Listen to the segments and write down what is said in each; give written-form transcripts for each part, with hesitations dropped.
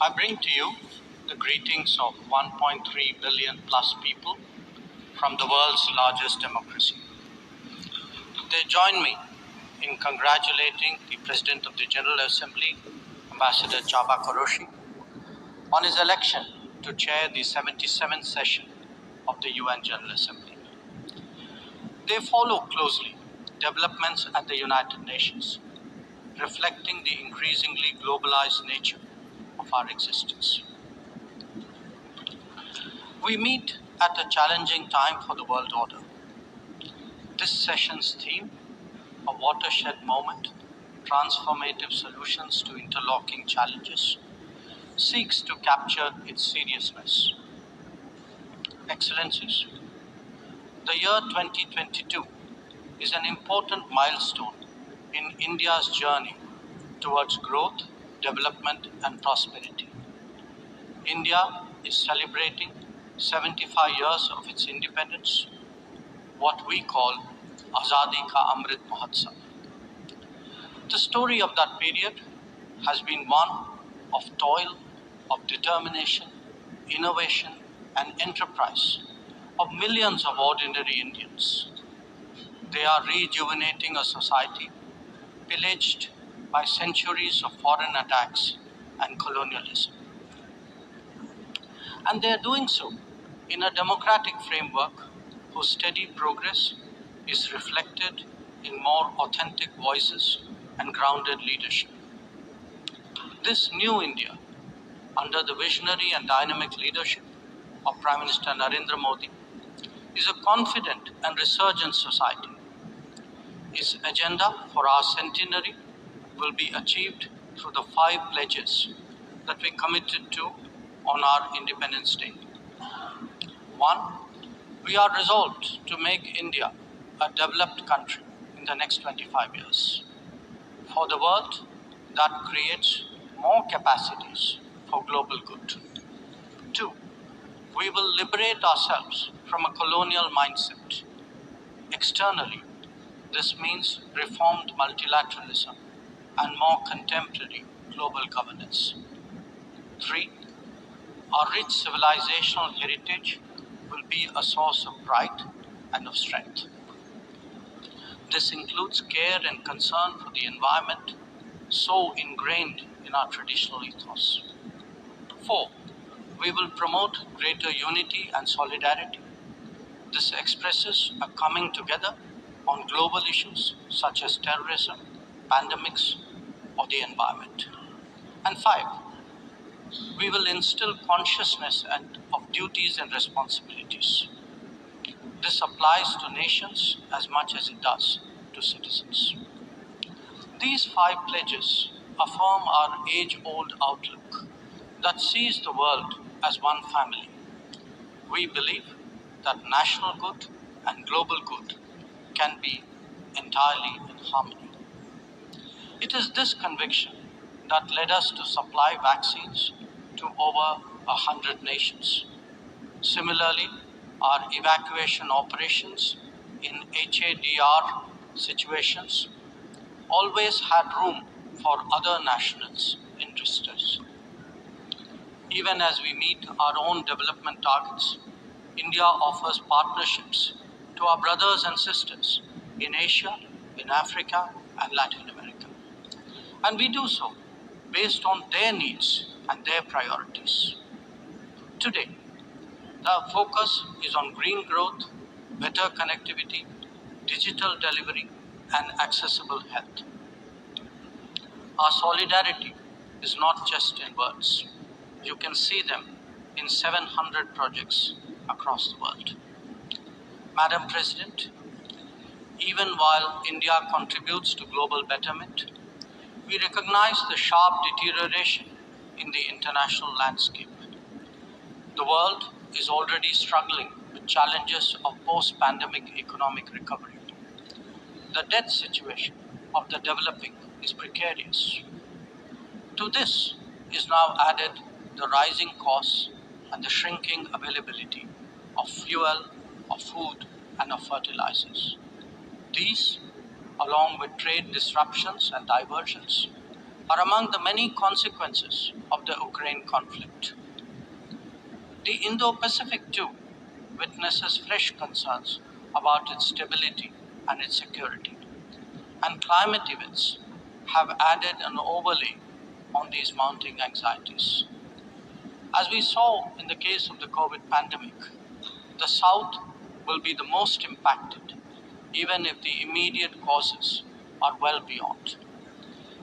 I bring to you the greetings of 1.3 billion plus people from the world's largest democracy. They join me in congratulating the President of the General Assembly, Ambassador Chaba Koroshi, on his election to chair the 77th session of the UN General Assembly. They follow closely developments at the United Nations, reflecting the increasingly globalized nature of our existence. We meet at a challenging time for the world order. This session's theme, a watershed moment, transformative solutions to interlocking challenges, seeks to capture its seriousness. Excellencies, the year 2022 is an important milestone in India's journey towards growth, development, and prosperity. India is celebrating 75 years of its independence, what we call Azadi Ka Amrit Mahotsav. The story of that period has been one of toil, of determination, innovation, and enterprise of millions of ordinary Indians. They are rejuvenating a society pillaged by centuries of foreign attacks and colonialism. And they are doing so in a democratic framework whose steady progress is reflected in more authentic voices and grounded leadership. This new India, under the visionary and dynamic leadership of Prime Minister Narendra Modi, is a confident and resurgent society. Its agenda for our centenary will be achieved through the 5 pledges that we committed to on our Independence Day. 1. We are resolved to make India a developed country in the next 25 years. For the world, that creates more capacities for global good. 2. We will liberate ourselves from a colonial mindset. Externally, this means reformed multilateralism and more contemporary global governance. 3. Our rich civilizational heritage will be a source of pride and of strength. This includes care and concern for the environment, so ingrained in our traditional ethos. 4. We will promote greater unity and solidarity. This expresses a coming together on global issues such as terrorism, pandemics, or the environment. And 5. We will instill consciousness of duties and responsibilities. This applies to nations as much as it does to citizens. These 5 pledges affirm our age-old outlook that sees the world as one family. We believe that national good and global good can be entirely in harmony. It is this conviction that led us to supply vaccines to over 100 nations. Similarly, our evacuation operations in HADR situations always had room for other nationals interested. Even as we meet our own development targets, India offers partnerships to our brothers and sisters in Asia, in Africa, and Latin America. And we do so based on their needs and their priorities. Today, the focus is on green growth, better connectivity, digital delivery, and accessible health. Our solidarity is not just in words. You can see them in 700 projects across the world. Madam President, even while India contributes to global betterment, we recognize the sharp deterioration in the international landscape. The world is already struggling with challenges of post-pandemic economic recovery. The debt situation of the developing is precarious. To this is now added the rising costs and the shrinking availability of fuel, of food, and of fertilizers. These, along with trade disruptions and diversions, are among the many consequences of the Ukraine conflict. The Indo-Pacific too witnesses fresh concerns about its stability and its security, and climate events have added an overlay on these mounting anxieties. As we saw in the case of the COVID pandemic, the South will be the most impacted, even if the immediate causes are well beyond.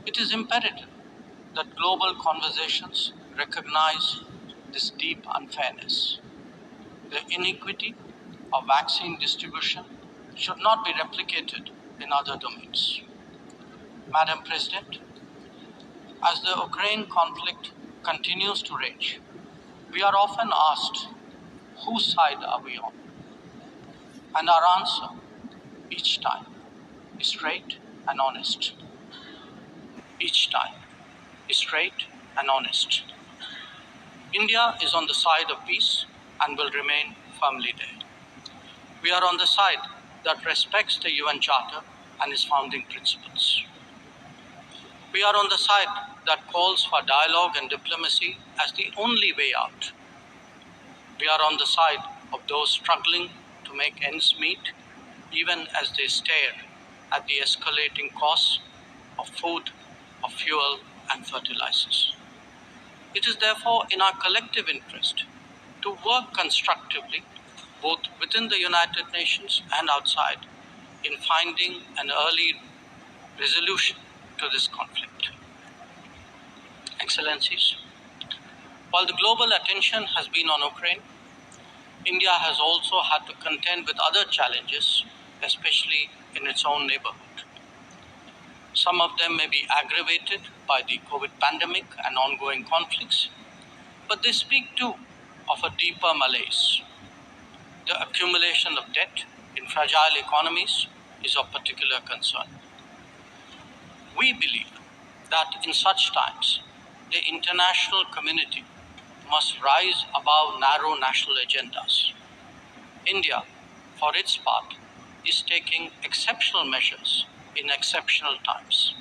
It is imperative that global conversations recognize this deep unfairness. The inequity of vaccine distribution should not be replicated in other domains. Madam President, as the Ukraine conflict continues to rage, we are often asked, whose side are we on? And our answer, each time, is straight and honest. Each time, is straight and honest. India is on the side of peace and will remain firmly there. We are on the side that respects the UN Charter and its founding principles. We are on the side that calls for dialogue and diplomacy as the only way out. We are on the side of those struggling to make ends meet, even as they stare at the escalating costs of food, of fuel, and fertilizers. It is therefore in our collective interest to work constructively, both within the United Nations and outside, in finding an early resolution to this conflict. Excellencies, while the global attention has been on Ukraine, India has also had to contend with other challenges, especially in its own neighborhood. Some of them may be aggravated by the COVID pandemic and ongoing conflicts, but they speak too of a deeper malaise. The accumulation of debt in fragile economies is of particular concern. We believe that in such times, the international community must rise above narrow national agendas. India, for its part, is taking exceptional measures in exceptional times.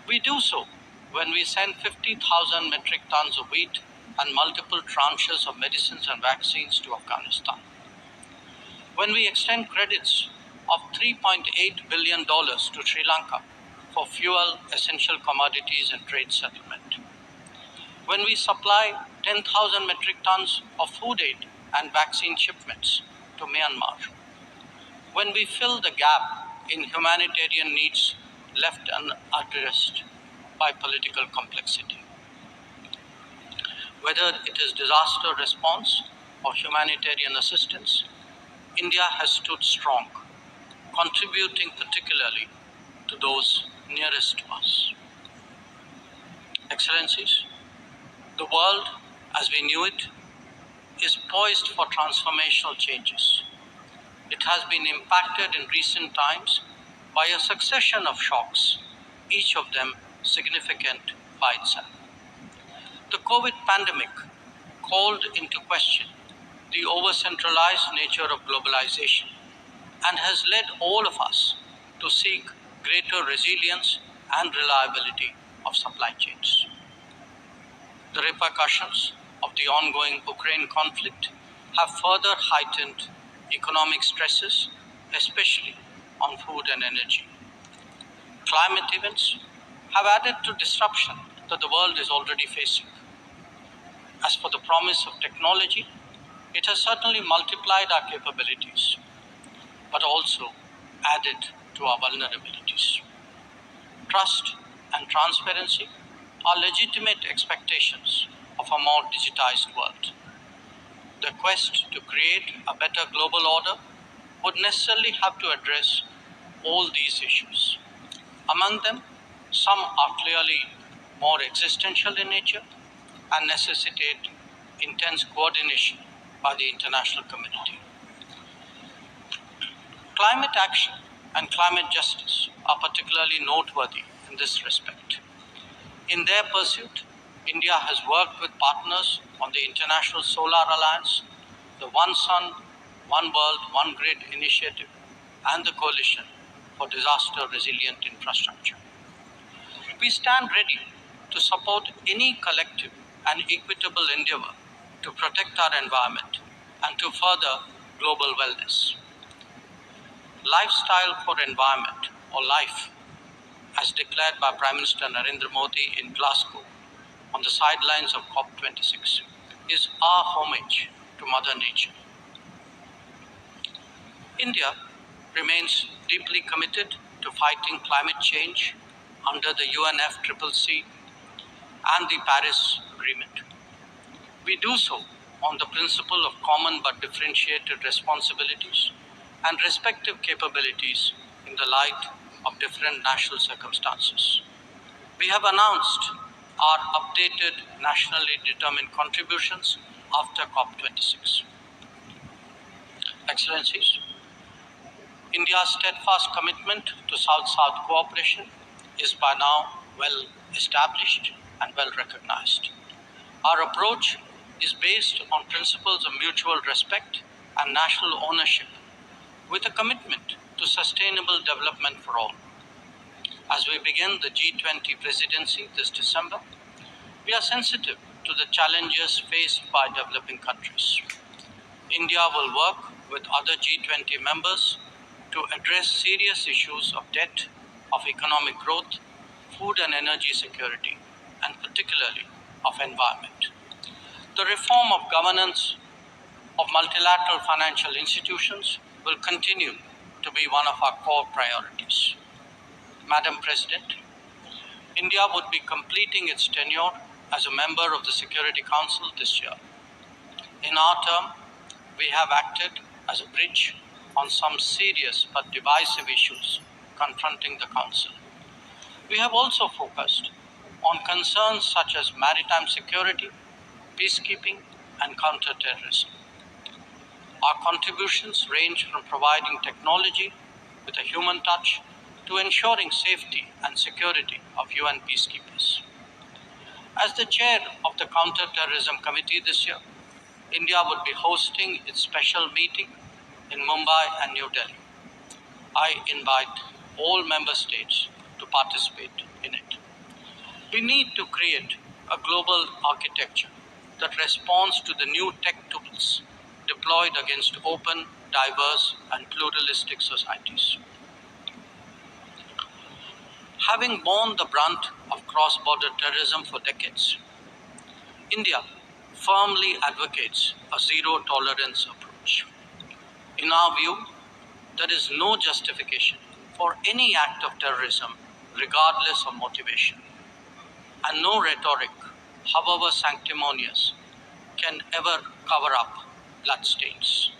We do so when we send 50,000 metric tons of wheat and multiple tranches of medicines and vaccines to Afghanistan. When we extend credits of $3.8 billion to Sri Lanka for fuel, essential commodities, and trade settlement. When we supply 10,000 metric tons of food aid and vaccine shipments to Myanmar. When we fill the gap in humanitarian needs left unaddressed by political complexity. Whether it is disaster response or humanitarian assistance, India has stood strong, contributing particularly to those nearest to us. Excellencies, the world as we knew it is poised for transformational changes. It has been impacted in recent times by a succession of shocks, each of them significant by itself. The COVID pandemic called into question the over-centralized nature of globalization and has led all of us to seek greater resilience and reliability of supply chains. The repercussions of the ongoing Ukraine conflict have further heightened economic stresses, especially on food and energy. Climate events have added to disruption that the world is already facing. As for the promise of technology, it has certainly multiplied our capabilities, but also added to our vulnerabilities. Trust and transparency are legitimate expectations of a more digitized world. The quest to create a better global order would necessarily have to address all these issues. Among them, some are clearly more existential in nature and necessitate intense coordination by the international community. Climate action and climate justice are particularly noteworthy in this respect. In their pursuit, India has worked with partners on the International Solar Alliance, the One Sun, One World, One Grid initiative, and the Coalition for Disaster Resilient Infrastructure. We stand ready to support any collective and equitable endeavor to protect our environment and to further global wellness. Lifestyle for environment, or LIFE, as declared by Prime Minister Narendra Modi in Glasgow on the sidelines of COP26, is our homage to Mother Nature. India remains deeply committed to fighting climate change under the UNFCCC and the Paris Agreement. We do so on the principle of common but differentiated responsibilities and respective capabilities in the light of different national circumstances. We have announced our updated nationally determined contributions after COP26. Excellencies, India's steadfast commitment to South-South cooperation is by now well established and well recognized. Our approach is based on principles of mutual respect and national ownership, with a commitment to sustainable development for all. As we begin the G20 presidency this December, we are sensitive to the challenges faced by developing countries. India will work with other G20 members to address serious issues of debt, of economic growth, food and energy security, and particularly of environment. The reform of governance of multilateral financial institutions will continue to be one of our core priorities. Madam President, India would be completing its tenure as a member of the Security Council this year. In our term, we have acted as a bridge on some serious but divisive issues confronting the Council. We have also focused on concerns such as maritime security, peacekeeping, and counter-terrorism. Our contributions range from providing technology with a human touch to ensuring safety and security of UN peacekeepers. As the chair of the Counter-Terrorism Committee this year, India would be hosting its special meeting in Mumbai and New Delhi. I invite all member states to participate in it. We need to create a global architecture that responds to the new tech tools deployed against open, diverse, and pluralistic societies. Having borne the brunt of cross-border terrorism for decades, India firmly advocates a zero-tolerance approach. In our view, there is no justification for any act of terrorism regardless of motivation, and no rhetoric, however sanctimonious, can ever cover up bloodstains.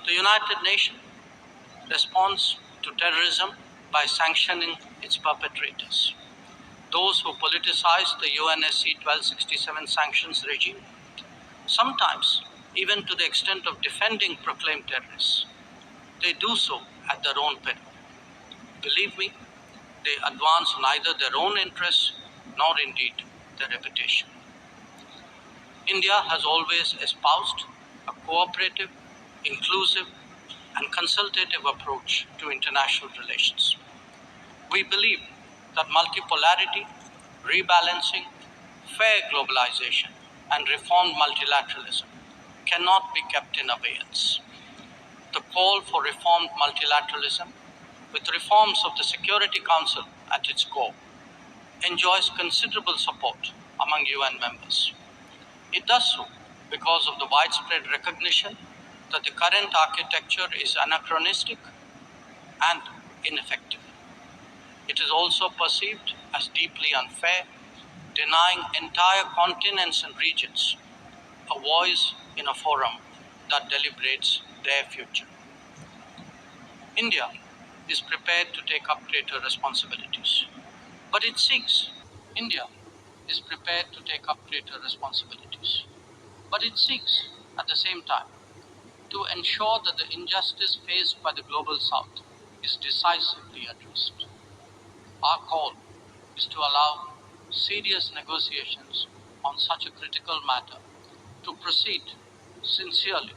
The United Nations responds to terrorism by sanctioning its perpetrators, those who politicize the UNSC 1267 sanctions regime, sometimes even to the extent of defending proclaimed terrorists. They do so at their own peril. Believe me, they advance neither their own interests nor indeed their reputation. India has always espoused a cooperative, inclusive, and consultative approach to international relations. We believe that multipolarity, rebalancing, fair globalization, and reformed multilateralism cannot be kept in abeyance. The call for reformed multilateralism, with reforms of the Security Council at its core, enjoys considerable support among UN members. It does so because of the widespread recognition that the current architecture is anachronistic and ineffective. It is also perceived as deeply unfair, denying entire continents and regions a voice in a forum that deliberates their future. India is prepared to take up greater responsibilities, but it seeks at the same time to ensure that the injustice faced by the global south is decisively addressed. Our call is to allow serious negotiations on such a critical matter to proceed sincerely.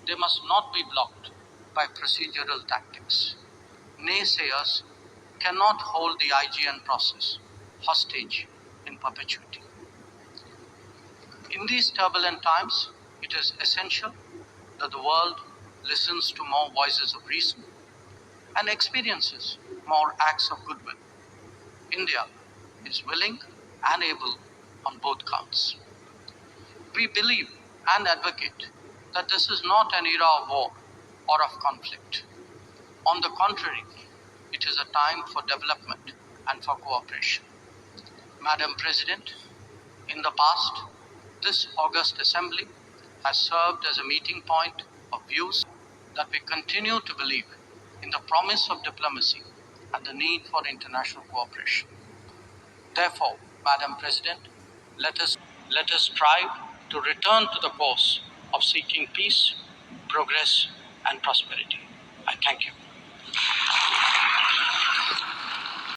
They must not be blocked by procedural tactics, naysayers, cannot hold the IGN process hostage in perpetuity. In these turbulent times, it is essential that the world listens to more voices of reason and experiences more acts of goodwill. India is willing and able on both counts. We believe and advocate that this is not an era of war or of conflict. On the contrary, it is a time for development and for cooperation. Madam President, in the past, this august assembly has served as a meeting point of views that we continue to believe in the promise of diplomacy and the need for international cooperation. Therefore, Madam President, let us strive to return to the course of seeking peace, progress, and prosperity. I thank you.